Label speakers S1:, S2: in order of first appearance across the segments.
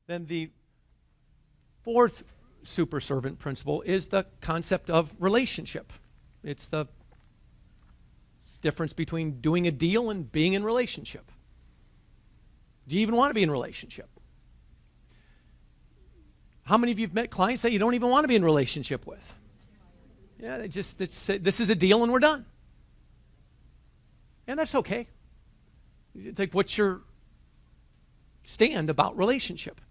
S1: Then the fourth super servant principle is the concept of relationship. It's the difference between doing a deal and being in relationship. Do you even want to be in a relationship? How many of you have met clients that you don't even want to be in a relationship with? Yeah, this is a deal and we're done. And that's okay. It's like, what's your stand about relationship?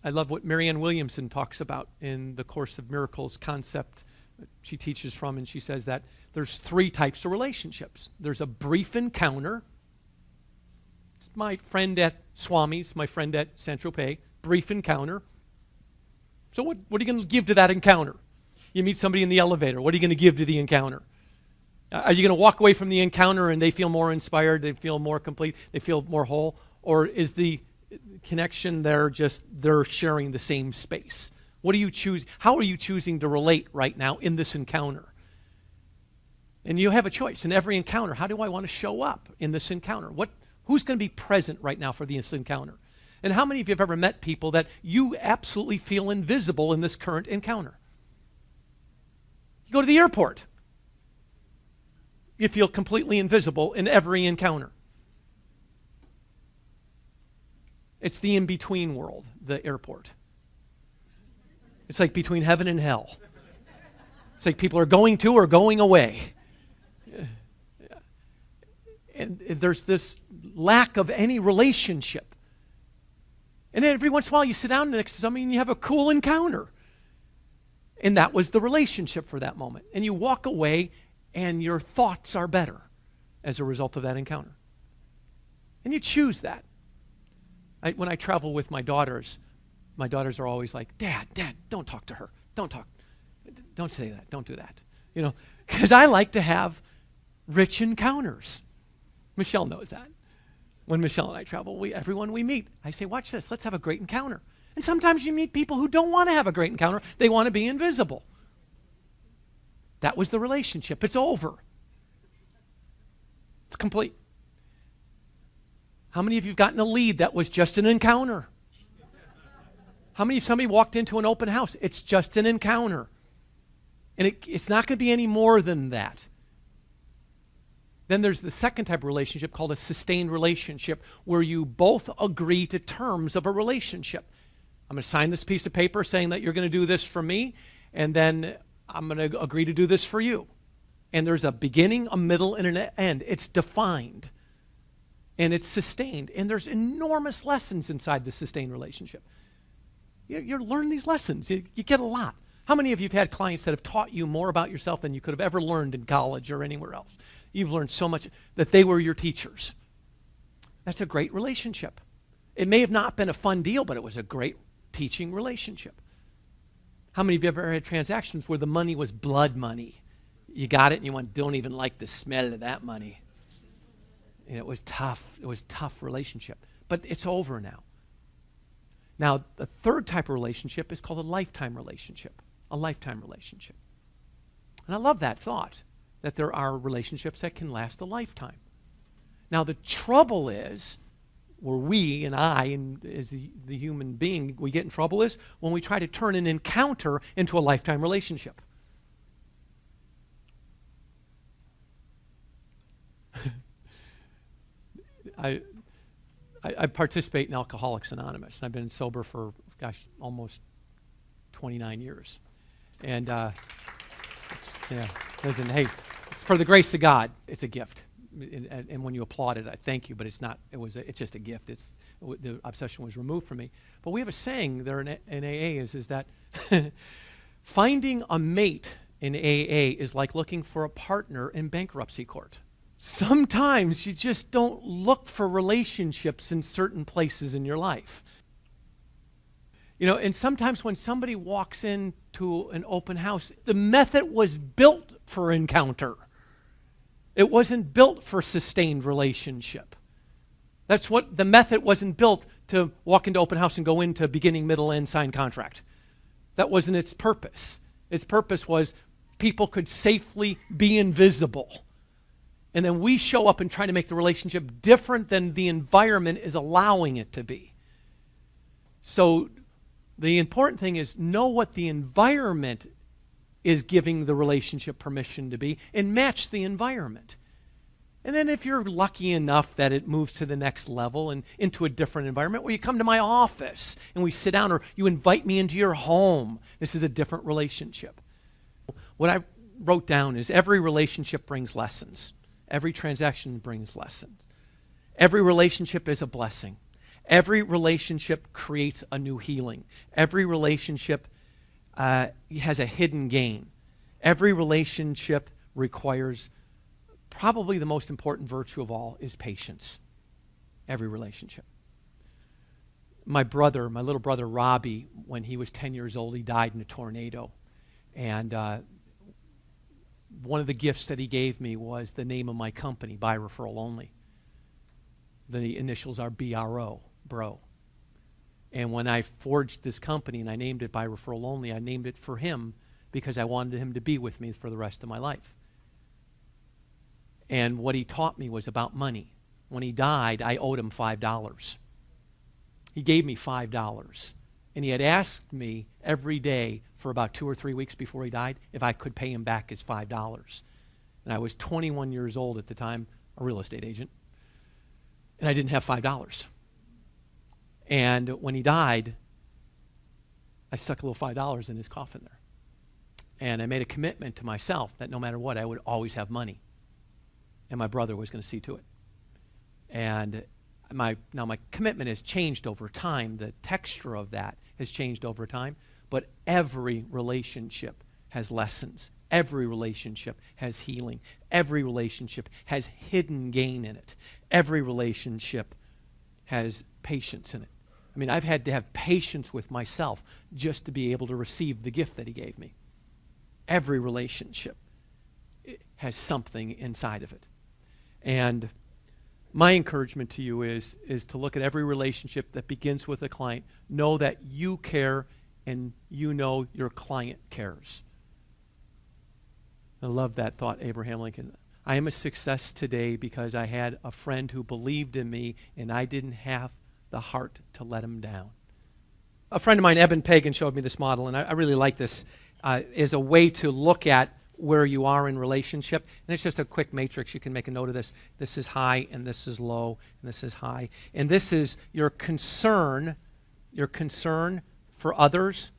S1: I love what Marianne Williamson talks about in the Course of Miracles concept she teaches from, and she says that there's three types of relationships. There's a brief encounter. It's my friend at Swami's, my friend at Saint-Tropez, brief encounter. So what are you going to give to that encounter? You meet somebody in the elevator. What are you going to give to the encounter? Are you going to walk away from the encounter and they feel more inspired, they feel more complete, they feel more whole? Or is the connection there just they're sharing the same space? What do you choose? How are you choosing to relate right now in this encounter? And you have a choice in every encounter. How do I want to show up in this encounter? Who's going to be present right now for this encounter? And how many of you have ever met people that you absolutely feel invisible in this current encounter? You go to the airport. You feel completely invisible in every encounter. It's the in-between world, the airport. It's like between heaven and hell. It's like people are going to or going away. And there's this lack of any relationship. And then every once in a while you sit down next to somebody and you have a cool encounter. And that was the relationship for that moment. And you walk away and your thoughts are better as a result of that encounter. And you choose that. When I travel with my daughters are always like, Dad, don't talk to her. Don't say that. Don't do that. You know, because I like to have rich encounters. Michelle knows that. When Michelle and I travel, everyone we meet, I say, watch this. Let's have a great encounter. And sometimes you meet people who don't want to have a great encounter. They want to be invisible. That was the relationship. It's over. It's complete. How many of you have gotten a lead that was just an encounter? How many of somebody walked into an open house? It's just an encounter. And it's not going to be any more than that. Then there's the second type of relationship called a sustained relationship, where you both agree to terms of a relationship. I'm going to sign this piece of paper saying that you're going to do this for me, and then I'm going to agree to do this for you. And there's a beginning, a middle, and an end. It's defined. And it's sustained. And there's enormous lessons inside the sustained relationship. You learn these lessons. You get a lot. How many of you have had clients that have taught you more about yourself than you could have ever learned in college or anywhere else? You've learned so much that they were your teachers. That's a great relationship. It may have not been a fun deal, but it was a great teaching relationship. How many of you have ever had transactions where the money was blood money? You got it and you went, don't even like the smell of that money. And it was tough. It was a tough relationship. But it's over now. Now, the third type of relationship is called a lifetime relationship. A lifetime relationship. And I love that thought, that there are relationships that can last a lifetime. Now, the trouble is, where we and I, and as the human being, we get in trouble is when we try to turn an encounter into a lifetime relationship. I participate in Alcoholics Anonymous, and I've been sober for, almost 29 years. And, listen, hey, it's for the grace of God. It's a gift. And when you applaud it, I thank you, but it's not, it's just a gift. The obsession was removed from me. But we have a saying there in AA is that finding a mate in AA is like looking for a partner in bankruptcy court. Sometimes you just don't look for relationships in certain places in your life. And sometimes when somebody walks into an open house, the method was built for encounter. It wasn't built for sustained relationship. That's what the method wasn't built to walk into open house and go into beginning, middle, end, sign contract. That wasn't its purpose. Its purpose was people could safely be invisible. And then we show up and try to make the relationship different than the environment is allowing it to be. So the important thing is know what the environment is giving the relationship permission to be and match the environment. And then if you're lucky enough that it moves to the next level and into a different environment, where you come to my office and we sit down, or you invite me into your home, this is a different relationship. What I wrote down is every relationship brings lessons. Every transaction brings lessons. Every relationship is a blessing. Every relationship creates a new healing. Every relationship has a hidden gain. Every relationship requires, probably the most important virtue of all is patience. Every relationship. My little brother Robbie, when he was 10 years old, he died in a tornado. And one of the gifts that he gave me was the name of my company, By Referral Only. The initials are BRO, bro. And when I forged this company and I named it By Referral Only, I named it for him because I wanted him to be with me for the rest of my life. And what he taught me was about money. When he died, I owed him $5. He gave me $5. And he had asked me every day for about 2 or 3 weeks before he died if I could pay him back his $5. And I was 21 years old at the time, a real estate agent. And I didn't have $5. And when he died, I stuck a little $5 in his coffin there. And I made a commitment to myself that no matter what, I would always have money. And my brother was going to see to it. And my commitment has changed over time. The texture of that has changed over time. But every relationship has lessons. Every relationship has healing. Every relationship has hidden gain in it. Every relationship has patience in it. I mean, I've had to have patience with myself just to be able to receive the gift that he gave me. Every relationship has something inside of it. And my encouragement to you is to look at every relationship that begins with a client. Know that you care and you know your client cares. I love that thought, Abraham Lincoln. I am a success today because I had a friend who believed in me and I didn't have the heart to let him down. A friend of mine, Eben Pagan, showed me this model, and I really like this, as a way to look at where you are in relationship. And it's just a quick matrix. You can make a note of this. This is high, and this is low, and this is high. And this is your concern for others,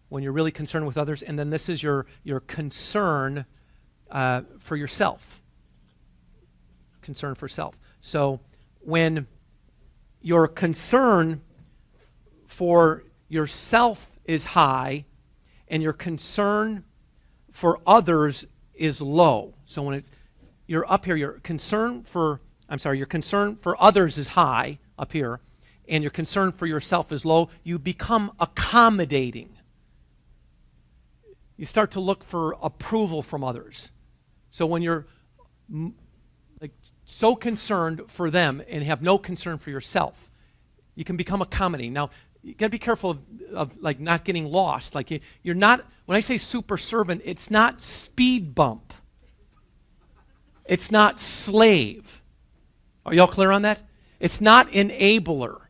S1: when you're really concerned with others. And then this is your concern for yourself. Concern for self. So when your concern for yourself is high and your concern for others is low. So when you're up here, your concern for others is high up here, and your concern for yourself is low, you become accommodating. You start to look for approval from others. So when you're so concerned for them and have no concern for yourself, you can become accommodating. Now, you got to be careful of not getting lost. You're not, when I say super servant, it's not speed bump. It's not slave. Are y'all clear on that? It's not enabler.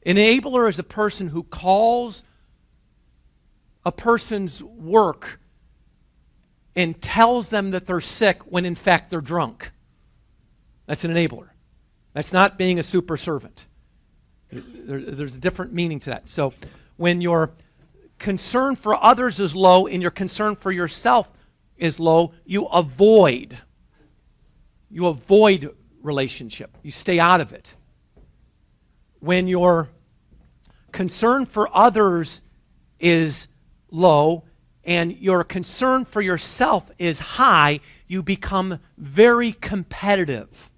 S1: An enabler is a person who calls a person's work and tells them that they're sick when in fact they're drunk. That's an enabler. That's not being a super servant. There's a different meaning to that. So when your concern for others is low and your concern for yourself is low, you avoid relationship. You stay out of it. When your concern for others is low and your concern for yourself is high, you become very competitive.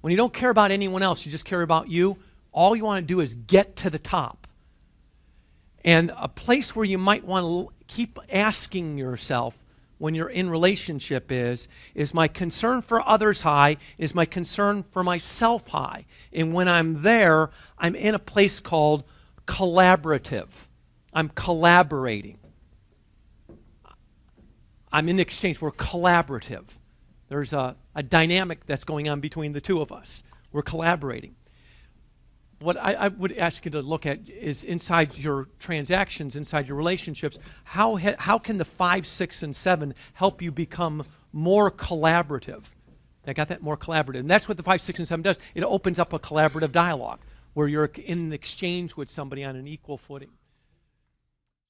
S1: When you don't care about anyone else, you just care about you, all you want to do is get to the top. And a place where you might want to keep asking yourself when you're in relationship is my concern for others high? Is my concern for myself high? And when I'm there, I'm in a place called collaborative. I'm collaborating. I'm in exchange. We're collaborative. There's a dynamic that's going on between the two of us. We're collaborating. what I would ask you to look at is inside your transactions, inside your relationships, how can the 5, 6, and 7 help you become more collaborative? I got that? More collaborative. And that's what the 5, 6, and 7 does. It opens up a collaborative dialogue where you're in an exchange with somebody on an equal footing.